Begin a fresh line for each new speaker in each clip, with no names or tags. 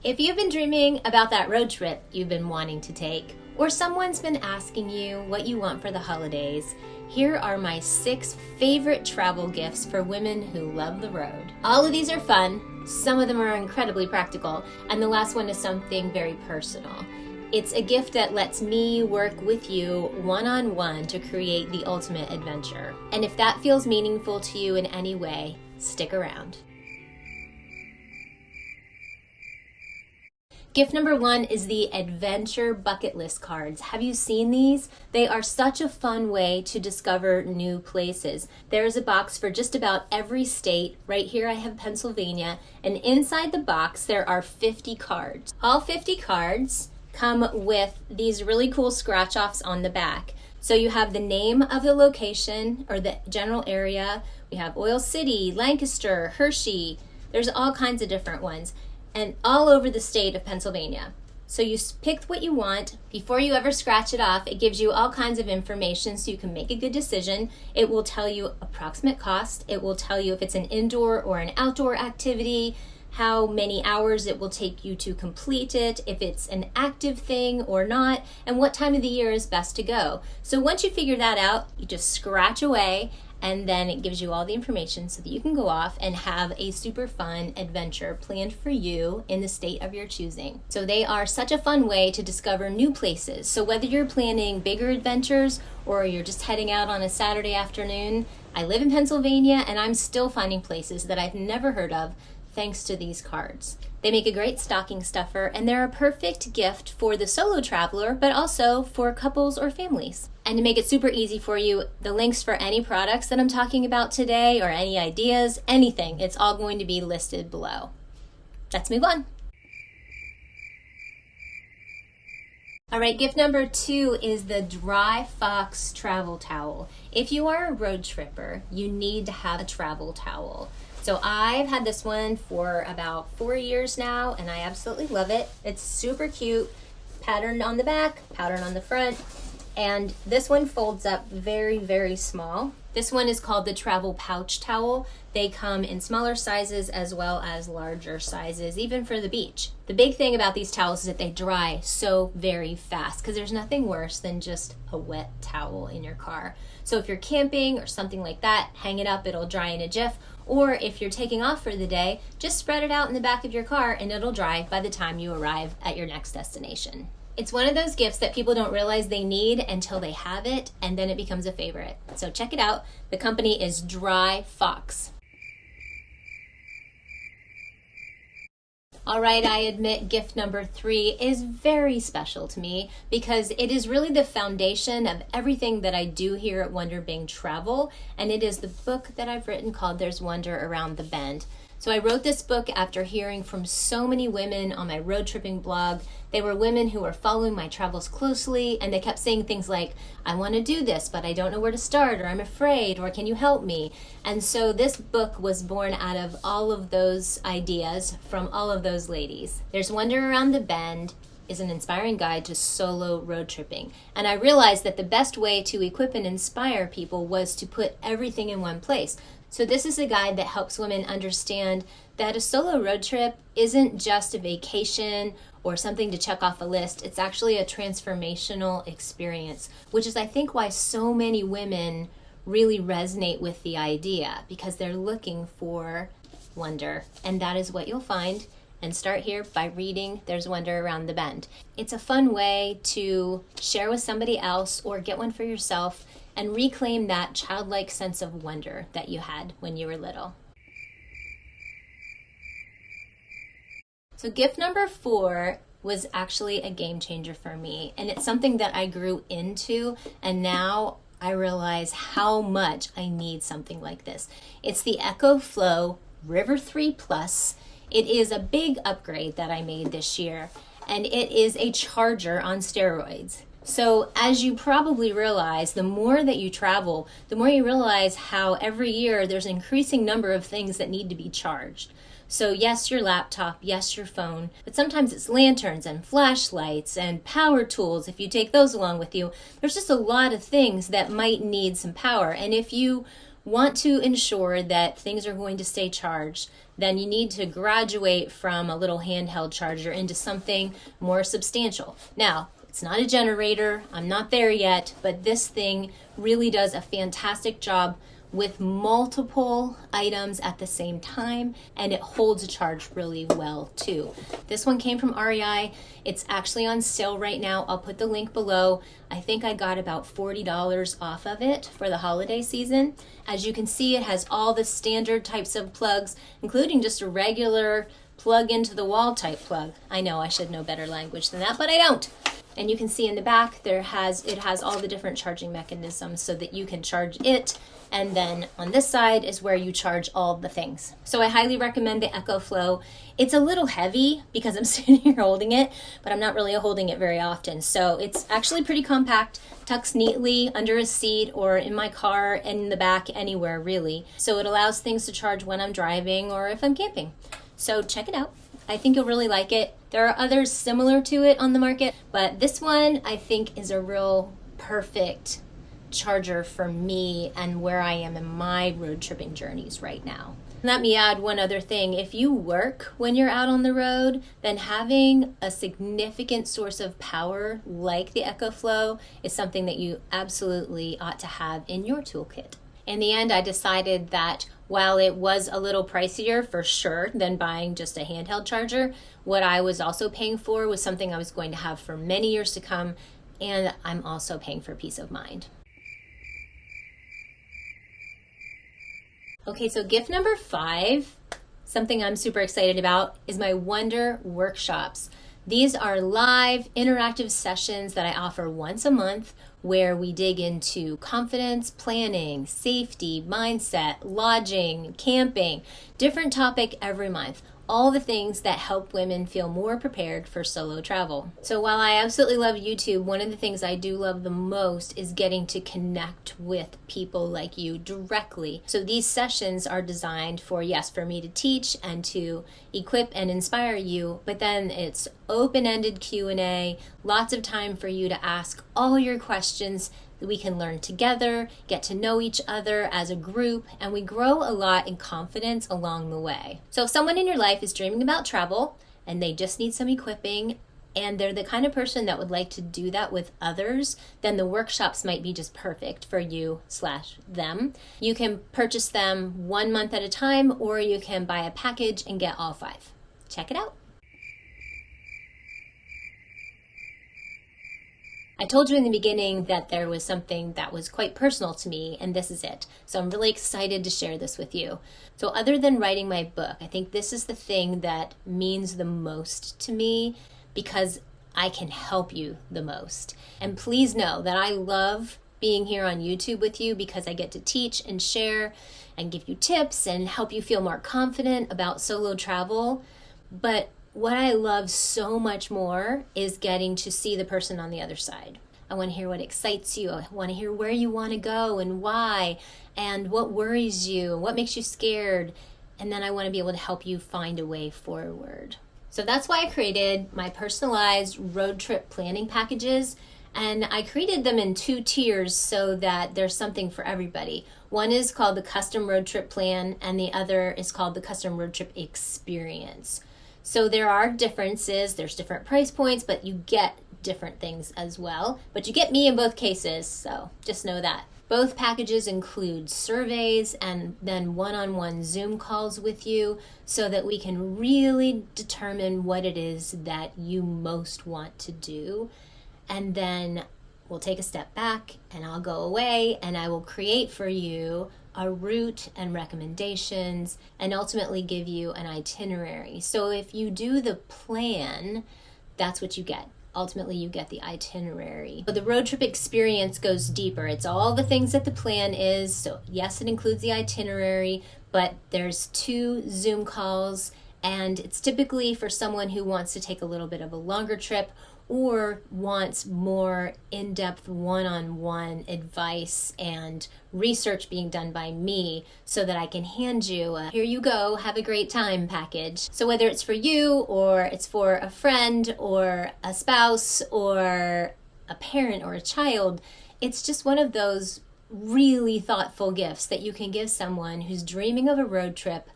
If you've been dreaming about that road trip you've been wanting to take, or someone's been asking you what you want for the holidays, here are my 6 favorite travel gifts for women who love the road. All of these are fun, some of them are incredibly practical, and the last one is something very personal. It's a gift that lets me work with you one-on-one to create the ultimate adventure. And if that feels meaningful to you in any way, stick around. Gift number 1 is the Adventure Bucket List cards. Have you seen these? They are such a fun way to discover new places. There's a box for just about every state. Right here I have Pennsylvania, and inside the box there are 50 cards. All 50 cards come with these really cool scratch-offs on the back. So you have the name of the location or the general area. We have Oil City, Lancaster, Hershey. There's all kinds of different ones, and all over the state of Pennsylvania. So you pick what you want. Before you ever scratch it off, it gives you all kinds of information so you can make a good decision. It will tell you approximate cost. It will tell you if it's an indoor or an outdoor activity, how many hours it will take you to complete it, if it's an active thing or not, and what time of the year is best to go. So once you figure that out, you just scratch away, and then it gives you all the information so that you can go off and have a super fun adventure planned for you in the state of your choosing. So they are such a fun way to discover new places. So whether you're planning bigger adventures or you're just heading out on a Saturday afternoon, I live in Pennsylvania and I'm still finding places that I've never heard of thanks to these cards. They make a great stocking stuffer, and they're a perfect gift for the solo traveler, but also for couples or families. And to make it super easy for you, the links for any products that I'm talking about today, or any ideas, anything, it's all going to be listed below. Let's move on. All right, gift number 2 is the Dry Fox Travel Towel. If you are a road tripper, you need to have a travel towel. So I've had this one for about 4 years now, and I absolutely love it. It's super cute, patterned on the back, patterned on the front, and this one folds up very, very small. This one is called the Travel Pouch Towel. They come in smaller sizes as well as larger sizes, even for the beach. The big thing about these towels is that they dry so very fast, because there's nothing worse than just a wet towel in your car. So if you're camping or something like that, hang it up, it'll dry in a jiff. Or if you're taking off for the day, just spread it out in the back of your car and it'll dry by the time you arrive at your next destination. It's one of those gifts that people don't realize they need until they have it, and then it becomes a favorite. So check it out. The company is Dry Fox. All right, I admit gift number 3 is very special to me because it is really the foundation of everything that I do here at WonderBingTravel, and it is the book that I've written called There's Wonder Around the Bend. So I wrote this book after hearing from so many women on my road tripping blog. They were women who were following my travels closely, and they kept saying things like, I want to do this, but I don't know where to start, or I'm afraid, or can you help me? And so this book was born out of all of those ideas from all of those ladies. There's Wonder Around the Bend is an inspiring guide to solo road tripping. And I realized that the best way to equip and inspire people was to put everything in one place. So this is a guide that helps women understand that a solo road trip isn't just a vacation or something to check off a list. It's actually a transformational experience, which is I think why so many women really resonate with the idea, because they're looking for wonder. And that is what you'll find. And start here by reading There's Wonder Around the Bend. It's a fun way to share with somebody else or get one for yourself and reclaim that childlike sense of wonder that you had when you were little. So gift number 4 was actually a game changer for me, and it's something that I grew into, and now I realize how much I need something like this. It's the EcoFlow River 3 Plus. It is a big upgrade that I made this year, and it is a charger on steroids. So as you probably realize, the more that you travel, the more you realize how every year there's an increasing number of things that need to be charged. So yes, your laptop, yes, your phone, but sometimes it's lanterns and flashlights and power tools. If you take those along with you, there's just a lot of things that might need some power. And if you want to ensure that things are going to stay charged, then you need to graduate from a little handheld charger into something more substantial. Now, it's not a generator, I'm not there yet, but this thing really does a fantastic job with multiple items at the same time, and it holds a charge really well too. This one came from REI. It's actually on sale right now. I'll put the link below. I think I got about $40 off of it for the holiday season. As you can see, it has all the standard types of plugs, including just a regular plug into the wall type plug. I know I should know better language than that, but I don't. And you can see in the back it has all the different charging mechanisms so that you can charge it, and then on this side is where you charge all the things. So I highly recommend the EcoFlow. It's a little heavy because I'm sitting here holding it, but I'm not really holding it very often. So it's actually pretty compact, tucks neatly under a seat or in my car and in the back, anywhere really. So it allows things to charge when I'm driving or if I'm camping. So check it out. I think you'll really like it. There are others similar to it on the market, but this one I think is a real perfect charger for me and where I am in my road tripping journeys right now. Let me add one other thing. If you work when you're out on the road, then having a significant source of power like the EcoFlow is something that you absolutely ought to have in your toolkit. In the end, I decided that while it was a little pricier for sure than buying just a handheld charger, what I was also paying for was something I was going to have for many years to come, and I'm also paying for peace of mind. Okay, so gift number 5, something I'm super excited about, is my Wonder Workshops. These are live interactive sessions that I offer once a month where we dig into confidence, planning, safety, mindset, lodging, camping, different topic every month. All the things that help women feel more prepared for solo travel. So while I absolutely love YouTube, one of the things I do love the most is getting to connect with people like you directly. So these sessions are designed for, yes, for me to teach and to equip and inspire you, but then it's open-ended Q&A, lots of time for you to ask all your questions that we can learn together, get to know each other as a group, and we grow a lot in confidence along the way. So if someone in your life is dreaming about travel and they just need some equipping and they're the kind of person that would like to do that with others, then the workshops might be just perfect for you/them. You can purchase them 1 month at a time, or you can buy a package and get all 5. Check it out. I told you in the beginning that there was something that was quite personal to me, and this is it. So I'm really excited to share this with you. So other than writing my book, I think this is the thing that means the most to me because I can help you the most. And please know that I love being here on YouTube with you because I get to teach and share and give you tips and help you feel more confident about solo travel. But what I love so much more is getting to see the person on the other side. I want to hear what excites you. I want to hear where you want to go and why, and what worries you, what makes you scared. And then I want to be able to help you find a way forward. So that's why I created my personalized road trip planning packages. And I created them in 2 tiers so that there's something for everybody. One is called the Custom Road Trip Plan, and the other is called the Custom Road Trip Experience. So there are differences, there's different price points, but you get different things as well. But you get me in both cases, so just know that. Both packages include surveys and then one-on-one Zoom calls with you so that we can really determine what it is that you most want to do. And then we'll take a step back and I'll go away and I will create for you a route and recommendations and ultimately give you an itinerary. So if you do the plan, that's what you get. Ultimately, you get the itinerary. But the road trip experience goes deeper. It's all the things that the plan is. So yes, it includes the itinerary, but there's 2 Zoom calls, and it's typically for someone who wants to take a little bit of a longer trip or wants more in-depth one-on-one advice and research being done by me so that I can hand you a here you go, have a great time package. So whether it's for you or it's for a friend or a spouse or a parent or a child, it's just one of those really thoughtful gifts that you can give someone who's dreaming of a road trip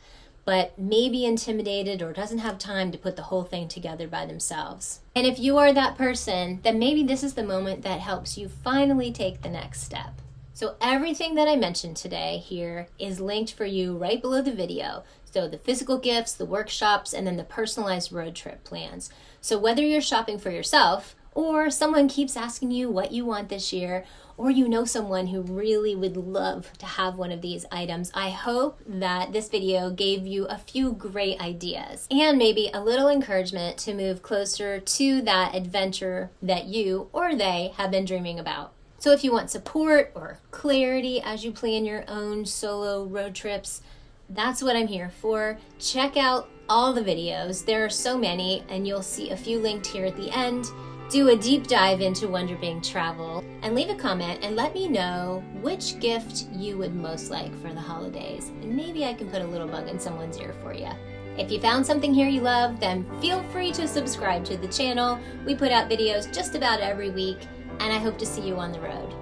but maybe intimidated or doesn't have time to put the whole thing together by themselves. And if you are that person, then maybe this is the moment that helps you finally take the next step. So everything that I mentioned today here is linked for you right below the video. So the physical gifts, the workshops, and then the personalized road trip plans. So whether you're shopping for yourself, or someone keeps asking you what you want this year, or you know someone who really would love to have one of these items, I hope that this video gave you a few great ideas and maybe a little encouragement to move closer to that adventure that you or they have been dreaming about. So if you want support or clarity as you plan your own solo road trips, that's what I'm here for. Check out all the videos. There are so many, and you'll see a few linked here at the end. Do a deep dive into WonderBingTravel and leave a comment and let me know which gift you would most like for the holidays. And maybe I can put a little bug in someone's ear for you. If you found something here you love, then feel free to subscribe to the channel. We put out videos just about every week, and I hope to see you on the road.